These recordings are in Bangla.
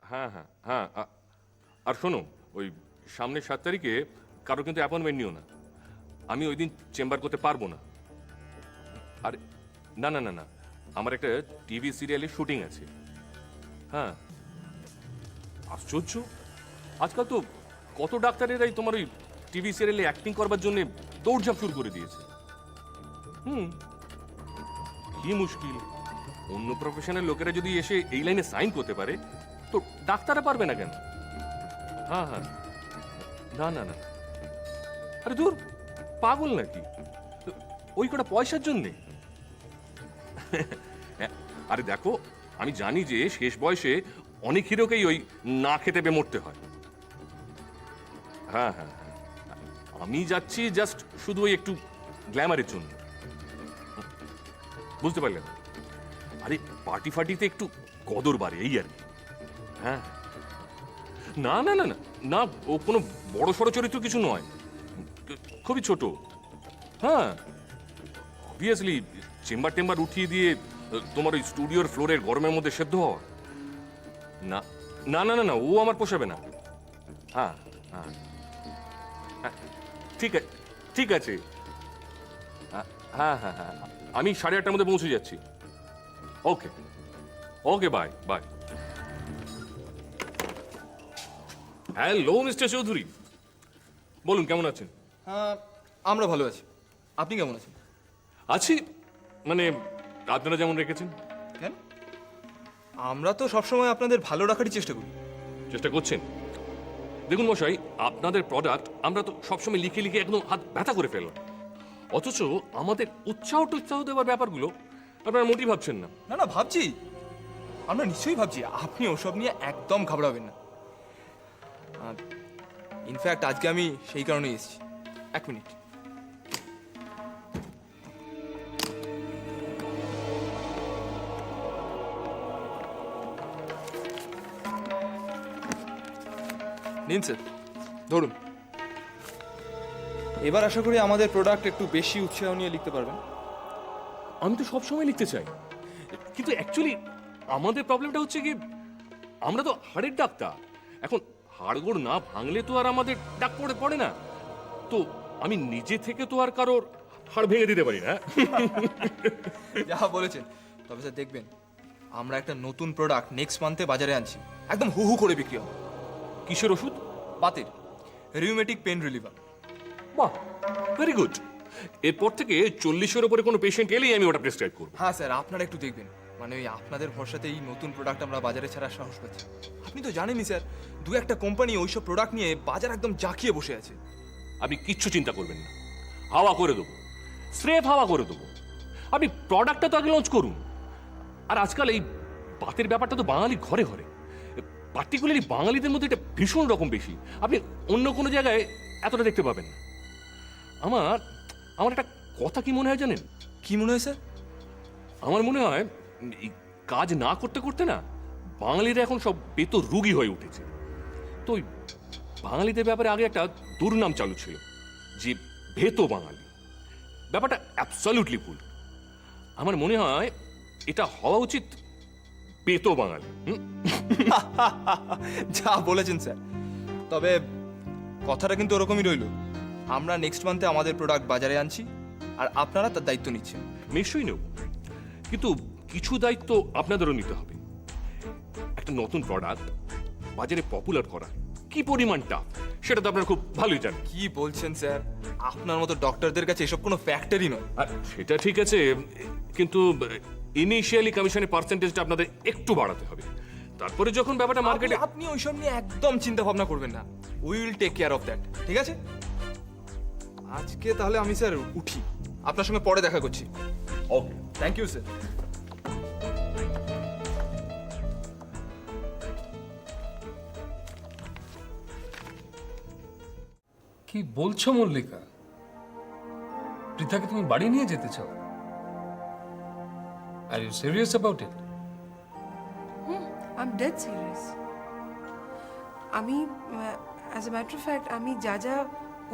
হ্যাঁ হ্যাঁ হ্যাঁ আর শোনো, ওই সামনের 7 তারিখে কারো কিন্তু অ্যাপয়েন্টমেন্ট নিও না। আমি ওই দিন চেম্বার করতে পারবো না। আর না না না না, আমার একটা টিভি সিরিয়ালের শুটিং আছে। হ্যাঁ, আশ্চর্য, আজকাল তো কত ডাক্তারেরাই তোমার ওই টিভি সিরিয়ালে অ্যাক্টিং করবার জন্য দৌড়ঝাঁপ শুরু করে দিয়েছে। কি মুশকিল, অন্য প্রফেশনের লোকেরা যদি এসে এই লাইনে সাইন করতে পারে, তো ডাক্তাররা পারবে না কেন? হ্যাঁ হ্যাঁ, না না না, আরে দূর, পাগল নাকি? ওই কটা পয়সার জন্যে? আরে দেখো, আমি জানি যে শেষ বয়সে অনেক হিরোকেই ওই না খেতে পেয়ে মরতে হয়। হ্যাঁ হ্যাঁ হ্যাঁ, আমি যাচ্ছি জাস্ট শুধু ওই একটু গ্ল্যামারের জন্য, বুঝতে পারলেন? আরে পার্টি ফার্টিতে একটু কদর বাড়ে, এই আর কি। হ্যাঁ, না না না না না, ও কোনো বড় সড়ো চরিত্র কিছু নয়, খুবই ছোট। হ্যাঁ, অবভিয়াসলি চেম্বার টেম্বার উঠিয়ে দিয়ে তোমার ওই স্টুডিওর ফ্লোরের গরমের মধ্যে সেদ্ধ হওয়া, না না না না না, ও আমার পোষাবে না। হ্যাঁ হ্যাঁ হ্যাঁ, ঠিক আছে ঠিক আছে। হ্যাঁ হ্যাঁ হ্যাঁ, আমি 8:30টার মধ্যে পৌঁছে যাচ্ছি। Okay okay, bye bye. Hello mister Chowdhury, বলুন কেমন আছেন? হ্যাঁ, আমরা ভালো আছি। আপনি কেমন আছেন? আছি, মানে আপনারা যেমন রেখেছেন। কেন? আমরা তো সবসময় আপনাদের ভালো রাখারই চেষ্টা করি। চেষ্টা করছেন? দেখুন মশাই, আপনাদের প্রোডাক্ট আমরা তো সবসময় লিখে লিখে একদম হাত ব্যথা করে ফেললাম, অথচ আমাদের উৎসাহ দেওয়ার ব্যাপারগুলো আপনারা মোটেই ভাবছেন না। না না, ভাবছি, আমরা নিশ্চয়ই ভাবছি। আপনি ওসব নিয়ে একদম ঘাবড়াবেন না। ইনফ্যাক্ট আজকে আমি সেই কারণেই এসেছি। এক মিনিট। নিন স্যার, ধরুন। এবার আশা করি আমাদের প্রোডাক্ট একটু বেশি উৎসাহ নিয়ে লিখতে পারবেন। আমি তো সবসময় লিখতে চাই, কিন্তু অ্যাকচুয়ালি আমাদের প্রবলেমটা হচ্ছে কি, আমরা তো হাড়ের ডাক্তার। এখন হাড়গোড় না ভাঙলে তো আর আমাদের ডাক পড়ে না। তো আমি নিজে থেকে তো আর কারোর হাড় ভেঙে দিতে পারি না। যা বলেছেন। তবে স্যার দেখবেন, আমরা একটা নতুন প্রোডাক্ট নেক্সট মান্থে বাজারে আনছি, একদম হু হু করে বিক্রি হবে। কিসের ওষুধ? বাতের রিউমেটিক পেন রিলিভার। বাহ, ভেরি গুড। এরপর থেকে 40-এর উপরে কোনো পেশেন্ট এলেই আমি ওটা প্রেসক্রাইব করবো। হ্যাঁ স্যার, আপনারা একটু দেখবেন। মানে ওই আপনাদের ভরসাতে এই নতুন প্রোডাক্ট আমরা বাজারে ছাড়ার সাহস পাচ্ছি। আপনি তো জানেনই স্যার, দু একটা কোম্পানি ওইসব প্রোডাক্ট নিয়ে বাজার একদম জাঁকিয়ে বসে আছে। আপনি কিচ্ছু চিন্তা করবেন না, হাওয়া করে দেবো, স্রেফ হাওয়া করে দেবো। আপনি প্রোডাক্টটা তো আগে লঞ্চ করুন। আর আজকাল এই বাতের ব্যাপারটা তো বাঙালি ঘরে ঘরে, পার্টিকুলারলি বাঙালিদের মধ্যে এটা ভীষণ রকম বেশি। আপনি অন্য কোনো জায়গায় এতটা দেখতে পাবেন না। আমার আমার একটা কথা কি মনে হয় জানেন? কি মনে হয় স্যার? আমার মনে হয় এই কাজ না করতে করতে না বাঙালিরা এখন সব বেত রুগী হয়ে উঠেছে। তো ওই বাঙালিদের ব্যাপারে আগে একটা দুর্নাম চালু ছিল যে ভেত বাঙালি। ব্যাপারটা অ্যাবসলিউটলি ভুল। আমার মনে হয় এটা হওয়া উচিত বেত বাঙালি। যা বলেছেন স্যার। তবে কথাটা কিন্তু ওরকমই রইল। আমরা নেক্সট মান্থে আমাদের প্রোডাক্ট বাজারে আনছি, আর আপনারা তার দায়িত্ব নিচ্ছেন। নিশ্চয়ই নেব, কিন্তু কিছু দায়িত্ব আপনাদেরও নিতে হবে। একটা নতুন প্রোডাক্ট বাজারে পপুলার করা কি পরিমাণটা, সেটা তো আপনারা খুব ভালোই জানেন। কি বলছেন স্যার? আপনার মতো ডক্টরদের কাছে এসব কোনো ফ্যাক্টরি নয়। আর সেটা ঠিক আছে, কিন্তু ইনিশিয়ালি কমিশনের পার্সেন্টেজটা আপনাদের একটু বাড়াতে হবে। তারপরে যখন ব্যাপারটা মার্কেটে... আপনি ওইসব নিয়ে একদম চিন্তা ভাবনা করবেন না। We will take care of that, ঠিক আছে? আজকে তাহলে আমি স্যার উঠি, আপনার সঙ্গে পরে দেখা করছি। Okay, thank you sir. কি বলছো মল্লিকা? পৃথাকে তুমি বাড়ি নিয়ে যেতে চাও? Are you serious about it? I am dead serious. আমি as a matter of fact আমি যা যা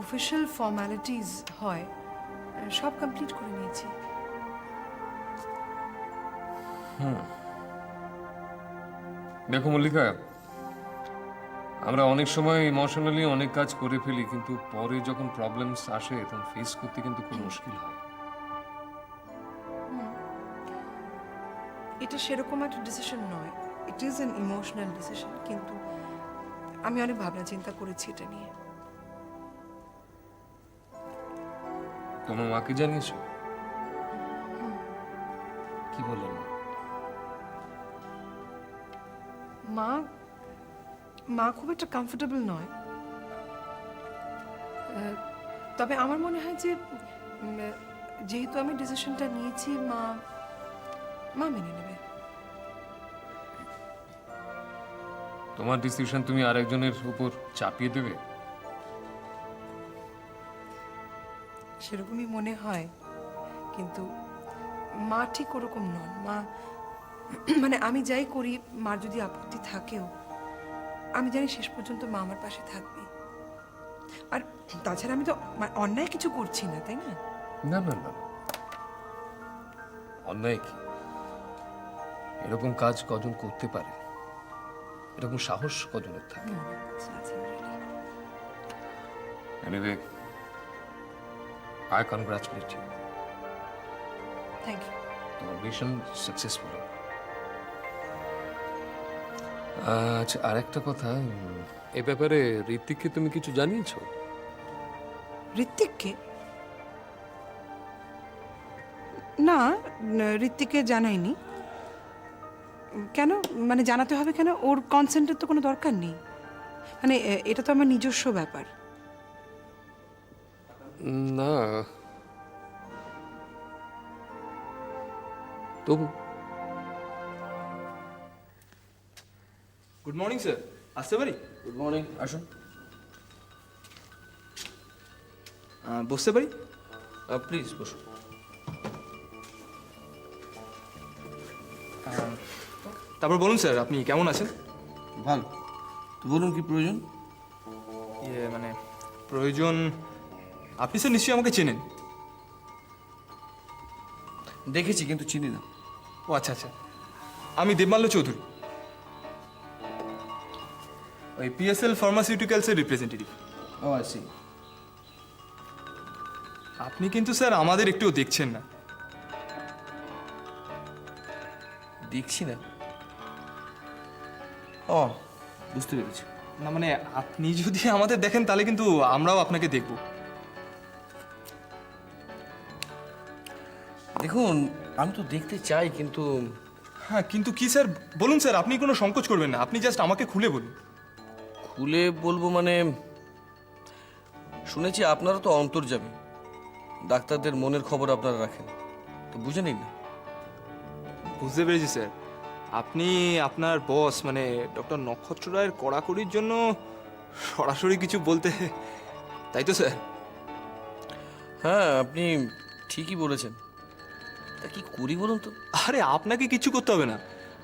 অফিসিয়াল ফর্মালিটিস হয় সব কমপ্লিট করে নিয়েছি। দেখো মল্লিকা, আমরা অনেক সময় ইমোশনালি অনেক কাজ করে ফেলি, কিন্তু পরে যখন প্রবলেমস আসে তখন ফেস করতে কিন্তু খুব মুশকিল হয়। এটা সেরকম একটা ডিসিশন নয়, it is an emotional decision, কিন্তু আমি অনেক ভাবনা চিন্তা করেছি এটা নিয়ে। তোমার মাকে জানিয়েছো? কি বললেন মা? মা মা খুব একটা কমফোর্টেবল নয়, তবে আমার মনে হয় যে যেহেতু আমি ডিসিশনটা নিয়েছি, মা মা মেনে নেবে। তোমার ডিসিশন তুমি আরেকজনের উপর চাপিয়ে দেবে? সেরকমই মনে হয়, কিন্তু মা ঠিক ওরকম নন। মা মানে আমি যাই করি, মার যদি আপত্তি থাকেও আমি জানি শেষ পর্যন্ত মা আমার পাশে থাকবে। আর তাছাড়া আমি তো অন্যায় কিছু করছি না, তাই না? না না না, অন্যায় কি? এরকম কাজ কজন করতে পারে? এরকম সাহস কজনের থাকে? Anyway, I congratulate you. Thank you. তোমার মিশন সাকসেসফুল। আচ্ছা, আরেকটা কথা, এ ব্যাপারে ঋত্বিককে তুমি কিছু জানিয়েছো? ঋত্বিককে? না, ঋত্বিককে জানাইনি। কেন? মানে জানাতে হবে কেন? ওর কনসেন্টের তো কোনো দরকার নেই। মানে এটা তো আমার নিজস্ব ব্যাপার। না, তবু গুড মর্নিং স্যার, আসতে পারি? গুড মর্নিং, আসুন। বসতে পারি? প্লিজ বসুন। তারপর বলুন স্যার, আপনি কেমন আছেন? ভালো, তো বলুন কি প্রয়োজন? মানে প্রয়োজন, আপনি স্যার নিশ্চয়ই আমাকে চেনেন। দেখেছি কিন্তু চিনি না। ও আচ্ছা আচ্ছা, আমি দেবমাল্য চৌধুরী, ওই পিএসএল ফার্মাসিউটিক্যালসের রিপ্রেজেন্টেটিভ। ও আছি। আপনি কিন্তু স্যার আমাদের একটুও দেখছেন না। দেখছি না? ও, বুঝতে পেরেছি। না মানে আপনি যদি আমাদের দেখেন তাহলে কিন্তু আমরাও আপনাকে দেখব। দেখুন, আমি তো দেখতে চাই, কিন্তু হ্যাঁ, কিন্তু কি স্যার? বলুন স্যার, আপনি কোনো সংকোচ করবেন না, আপনি জাস্ট আমাকে খুলে বলুন। খুলে বলবো মানে, শুনেছি আপনারা তো অন্তর্যামী, ডাক্তারদের মনের খবর আপনারা রাখেন, তো বুঝে নিন না। বুঝতে পেরেছি স্যার, আপনি আপনার বস মানে ডক্টর নক্ষত্র রায়ের কড়াকড়ির জন্য সরাসরি কিছু বলতে, তাই তো স্যার? হ্যাঁ, আপনি ঠিকই বলেছেন। তা কি করি বলুন তো? আরে আপনাকে কিছু করতে হবে না,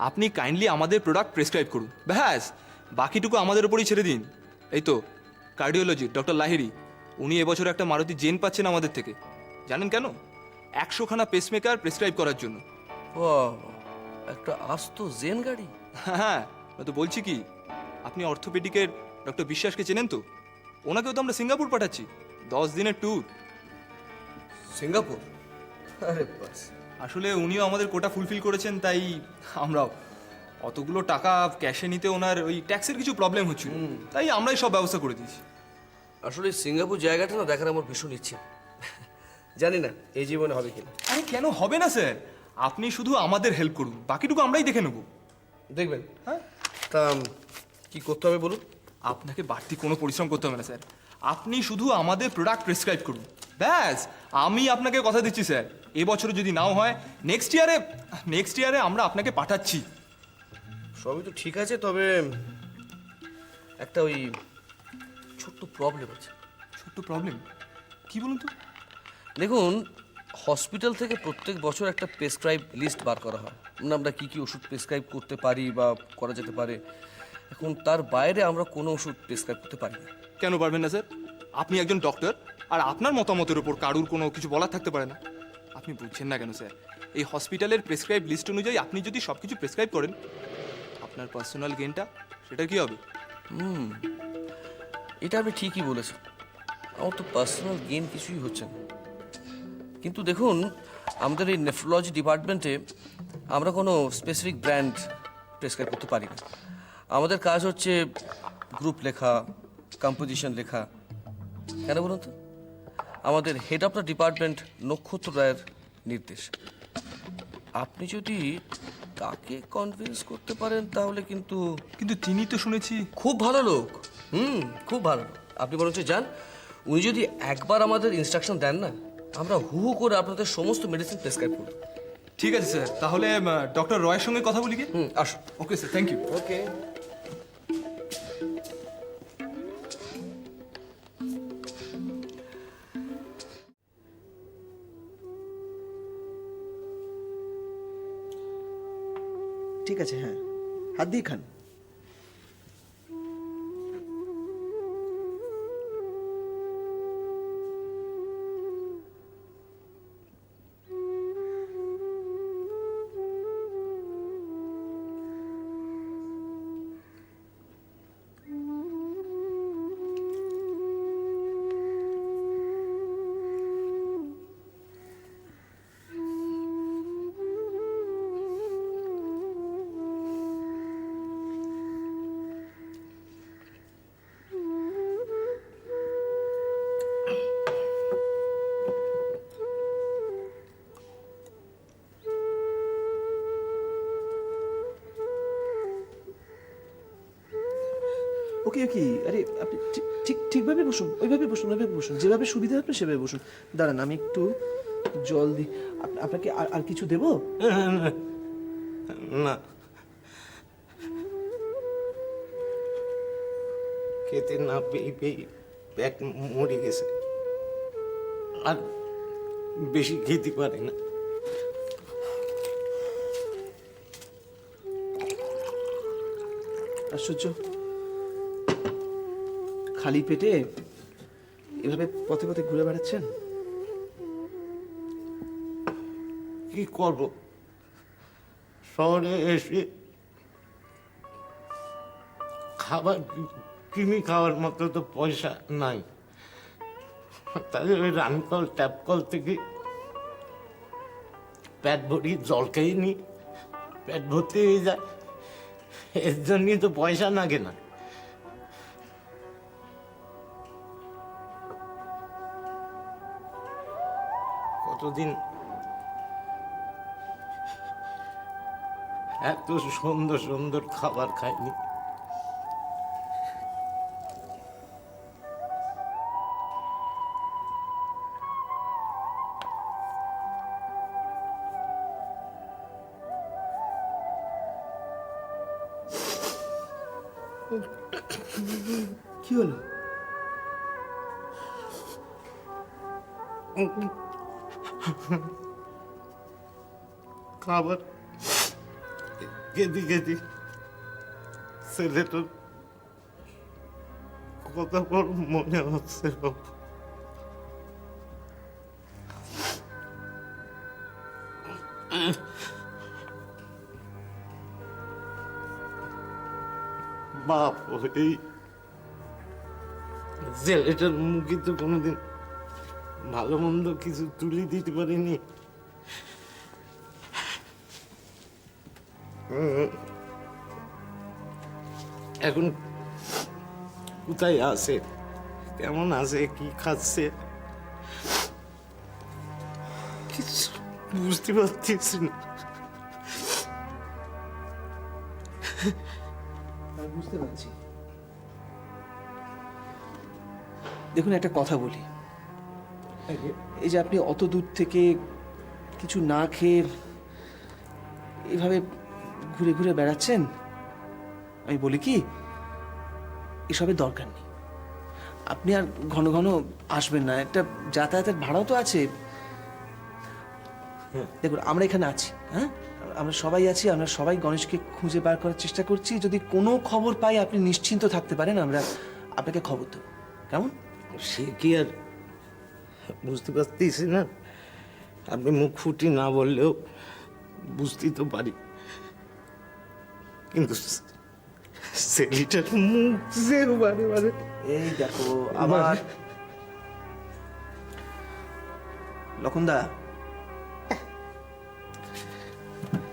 আপনি কাইন্ডলি আমাদের প্রোডাক্ট প্রেসক্রাইব করুন, ব্যাস, বাকিটুকু আমাদের উপরই ছেড়ে দিন। এই তো কার্ডিওলজি ডক্টর লাহিড়ী, উনি এবছর একটা মারুতি জেন পাচ্ছেন আমাদের থেকে। জানেন কেন? 100খানা পেসমেকার প্রেসক্রাইব করার জন্য। ও, একটা আস্ত জেন গাড়ি। হ্যাঁ, তো বলছি কি, আপনি অর্থোপেডিকের ডক্টর বিশ্বাসকে চেনেন তো? ওনাকেও তো আমরা সিঙ্গাপুর পাঠাচ্ছি 10 দিনের ট্যুর। সিঙ্গাপুর? আরে বাস। আসলে উনিও আমাদের কোটা ফুলফিল করেছেন, তাই আমরাও অতগুলো টাকা ক্যাশে নিতে ওনার ওই ট্যাক্সের কিছু প্রবলেম হচ্ছিল, তাই আমরাই সব ব্যবস্থা করে দিয়েছি। আসলে সিঙ্গাপুর জায়গাটা না দেখার আমার ভীষণ ইচ্ছে, জানি না এই জীবনে হবে কিনা। আরে কেন হবে না স্যার, আপনি শুধু আমাদের হেল্প করুন, বাকিটুকু আমরাই দেখে নেব। দেখবেন। হ্যাঁ, তা কি করতে হবে বলুন? আপনাকে বাড়তি কোনো পরিশ্রম করতে হবে না স্যার, আপনি শুধু আমাদের প্রোডাক্ট প্রেসক্রাইব করুন, ব্যাস। আমি আপনাকে কথা দিচ্ছি স্যার, এবছরে যদি নাও হয় নেক্সট ইয়ারে আমরা আপনাকে পাঠাচ্ছি। সবই তো ঠিক আছে, তবে একটা ওই ছোট্ট প্রবলেম আছে। ছোট্ট প্রবলেম? কি বলুন তো? দেখুন, হসপিটাল থেকে প্রত্যেক বছর একটা প্রেসক্রাইব লিস্ট বার করা হয়, মানে আমরা কী কী ওষুধ প্রেসক্রাইব করতে পারি বা করা যেতে পারে। এখন তার বাইরে আমরা কোনো ওষুধ প্রেসক্রাইব করতে পারি না। কেন পারবেন না স্যার? আপনি একজন ডক্টর, আর আপনার মতামতের উপর কারুর কোনো কিছু বলার থাকতে পারে না? আপনি বুঝছেন না কেন স্যার? এই হসপিটালের প্রেসক্রাইব লিস্ট অনুযায়ী আপনি যদি সব কিছু প্রেসক্রাইব করেন, আপনার পার্সোনাল গেনটা সেটা কি হবে? এটা আপনি ঠিকই বলেছেন। আমার তো পার্সোনাল গেইন কিছুই হচ্ছে না। কিন্তু দেখুন, আমাদের এই নেফ্রোলজি ডিপার্টমেন্টে আমরা কোনো স্পেসিফিক ব্র্যান্ড প্রেসক্রাইব করতে পারি না। আমাদের কাজ হচ্ছে গ্রুপ লেখা, কম্পোজিশন লেখা। কেন বলুন তো? আমাদের হেড অফ দ্য ডিপার্টমেন্ট নক্ষত্র রায়ের নির্দেশ। আপনি যদি তাকে কনভিন্স করতে পারেন তাহলে কিন্তু কিন্তু তিনি তো শুনেছি। খুব ভালো লোক। খুব ভালো লোক। আপনি বরঞ্চ যান, উনি যদি একবার আমাদের ইনস্ট্রাকশন দেন না, আমরা হু হু করে আপনাদের সমস্ত মেডিসিন প্রেসক্রাইব করব। ঠিক আছে স্যার, তাহলে ডক্টর রয়ের সঙ্গে কথা বলি কি? আসুন। Okay sir, thank you. Okay. ঠিক আছে, হ্যাঁ, হাত দিয়ে খান। ওকে ওকে, আরে আপনি ঠিকভাবে বসুন, ওইভাবে বসুন, ওইভাবে বসুন, যেভাবে সুবিধা আপনার সেভাবে বসুন। দাঁড়ান, আমি একটু জল দিই। আপনাকে আর কিছু দেবো? না, খেতে না পেয়ে পেয়ে পেট মরে গেছে, আর বেশি খেতে পারে না। আশ্চর্য, খালি পেটে এভাবে পথে পথে ঘুরে বেড়াচ্ছেন? কি করব, শহরে এসে খাবার কিনে খাওয়ার মতো তো পয়সা নাই, তাহলে ওই রানকল ট্যাপ কল থেকে পেট ভরি জল খেয়ে নি, পেট ভর্তি হয়ে যায়। এর জন্যই তো পয়সা লাগে না। কতদিন এত সুন্দর সুন্দর খাবার খাইনি। কি হলো? খাবার কেঁদে কেঁদে ছেলেটার কথা বড় মনে হচ্ছে। বাপ, এই ছেলেটার মুখে তো কোনোদিন ভালো মন্দ কিছু তুলে দিতে পারিনি। এখন কোথায় আছে, কেমন আছে, কি খাচ্ছে, কিছু বুঝতে পারতেছি না। আমি বুঝতে পারছি। দেখুন, একটা কথা বলি, এই যে আপনি অত দূর থেকে কিছু না খেয়ে এভাবে ঘুরে ঘুরে বেড়াচ্ছেন, আমি বলি কি, এসবের দরকার নেই। আপনি আর ঘন ঘন আসবেন না, একটা যাতায়াতের ভাড়াও তো আছে। দেখুন, আমরা এখানে আছি, হ্যাঁ, আমরা সবাই আছি, আমরা সবাই গণেশকে খুঁজে বার করার চেষ্টা করছি। যদি কোনো খবর পাই, আপনি নিশ্চিন্ত থাকতে পারেন, আমরা আপনাকে খবর দেবো। কেমন? সে কি আর বুঝতে পারতেছি না? আপনি মুখ ফুটি না বললেও বুঝতেই তো পারি, কিন্তু ছেলেটার মুখ যে বারে বারে এই দেখো আবার লক্ষণদা,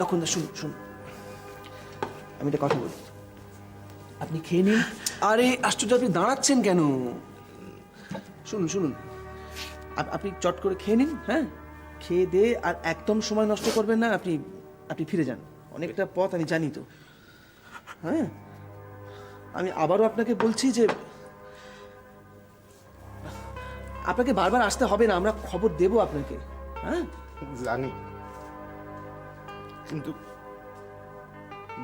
লক্ষণদা শুনুন শুনুন, আমি একটা কথা বলি, আপনি খেয়ে নিন। আরে আশ্চর্য, আপনি দাঁড়াচ্ছেন কেন? শুনুন শুনুন, আপনি চট করে খেয়ে নিন, হ্যাঁ, খেয়ে দে, আর একদম সময় নষ্ট করবেন না। আপনি আপনি ফিরে যান, অনেকটা পথ আমি জানি তো। হ্যাঁ, আমি আবারও আপনাকে বলছি যে আপনাকে বারবার আসতে হবে না, আমরা খবর দেবো আপনাকে। হ্যাঁ, জানি, কিন্তু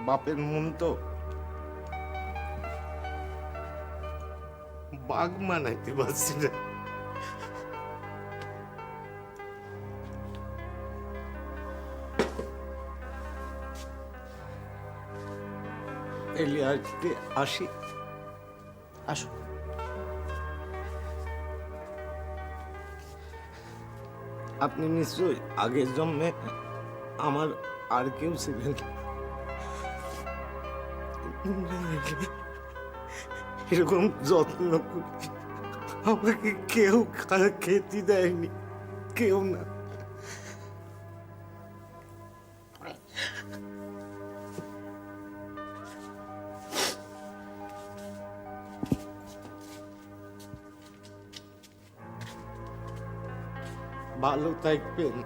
বাপের মন তো বাঘ মানাইতে পারছি না। এলে আজকে আসি। আসুন। আপনি নিশ্চয়ই আগের জন্মে আমার আর কেউ ছিলেন। এরকম যত্ন করে আমাকে কেউ খেতে দেয়নি, কেউ না। ভালো থাকবেন।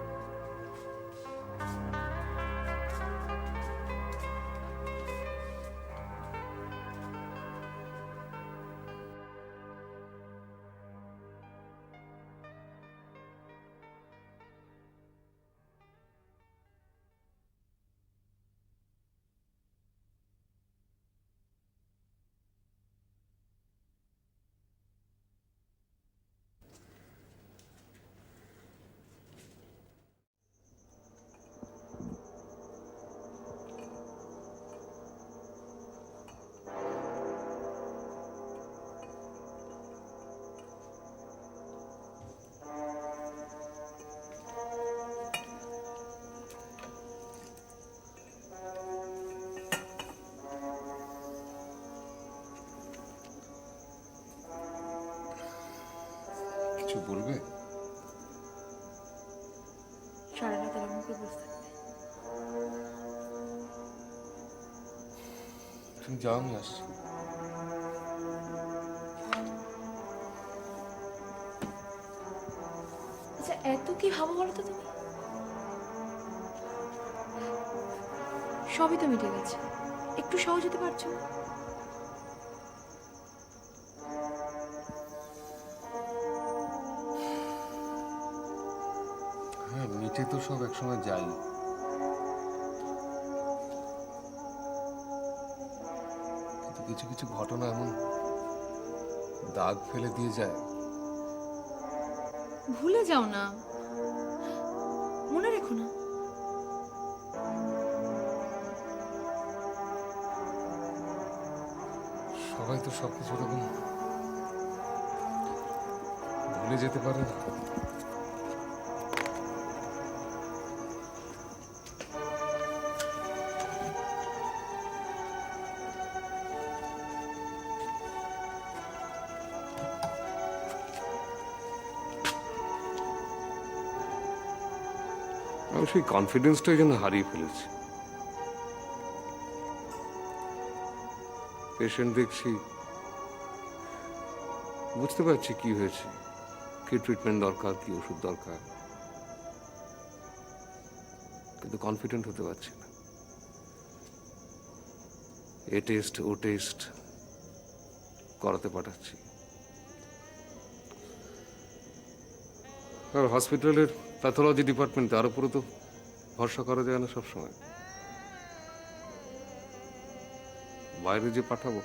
কিছু বলবে? সারা রাত এরকম করে বসে থাকবে? তুমি যাও, আমি আসছি। আচ্ছা, এত কি ভাবো বলো তো তুমি? সবই তো মিটে গেছে, একটু সহজ হতে পারছো না? হ্যাঁ, মিটে তো সব একসময় যাই, কিন্তু কিছু কিছু ঘটনা এমন দাগ ফেলে দিয়ে যায়। ভুলে যাও না, মনে রেখো না। সবাই তো সবকিছু এরকম ভুলে যেতে পারে না। আমি সেই কনফিডেন্সটাই যেন হারিয়ে ফেলেছি। পেশেন্ট দেখছি, বুঝতে পারছি কি হয়েছে, কি ট্রিটমেন্ট দরকার, কি ওষুধ দরকার, কিন্তু কনফিডেন্ট হতে পারছি না। এ টেস্ট ও টেস্ট করাতে পাঠাচ্ছি, আর হসপিটালের প্যাথোলজি ডিপার্টমেন্ট, তার উপরে তো ভরসা করা যায় না সবসময়। বাইরে যে পাঠাবো,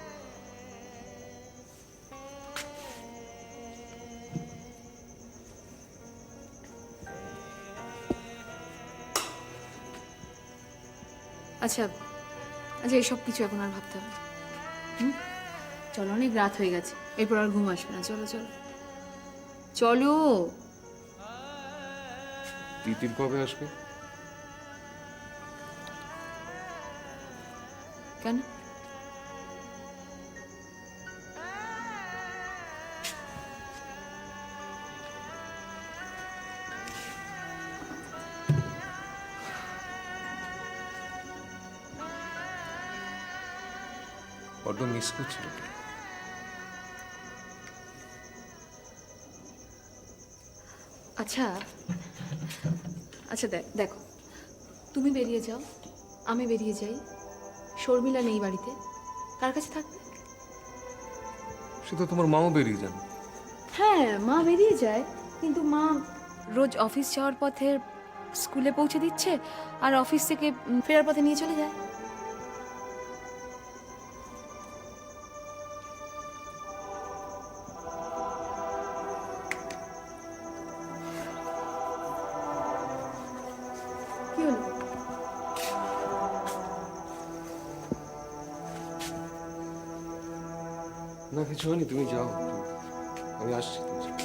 আচ্ছা আচ্ছা, এসব কিছু এখন আর ভাবতে হবে না। চলো, অনেক রাত হয়ে গেছে, এরপর আর ঘুম আসবে না। চলো চলো চলো। তিতির কবে আসবে? কেন? বড্ড মিস করছি তোকে। আচ্ছা আচ্ছা দেখো, তুমি বেরিয়ে যাও, আমি বেরিয়ে যাই, শর্মিলা নেই বাড়িতে, কার কাছে থাকবে? সে তো তোমার মাও বেরিয়ে যান। হ্যাঁ, মা বেরিয়ে যায়, কিন্তু মা রোজ অফিস যাওয়ার পথে স্কুলে পৌঁছে দিচ্ছে আর অফিস থেকে ফেরার পথে নিয়ে চলে যায়। কি হলো? না কিছু হয়নি, তুমি যাও, আমি আসছি। তুমি যাও।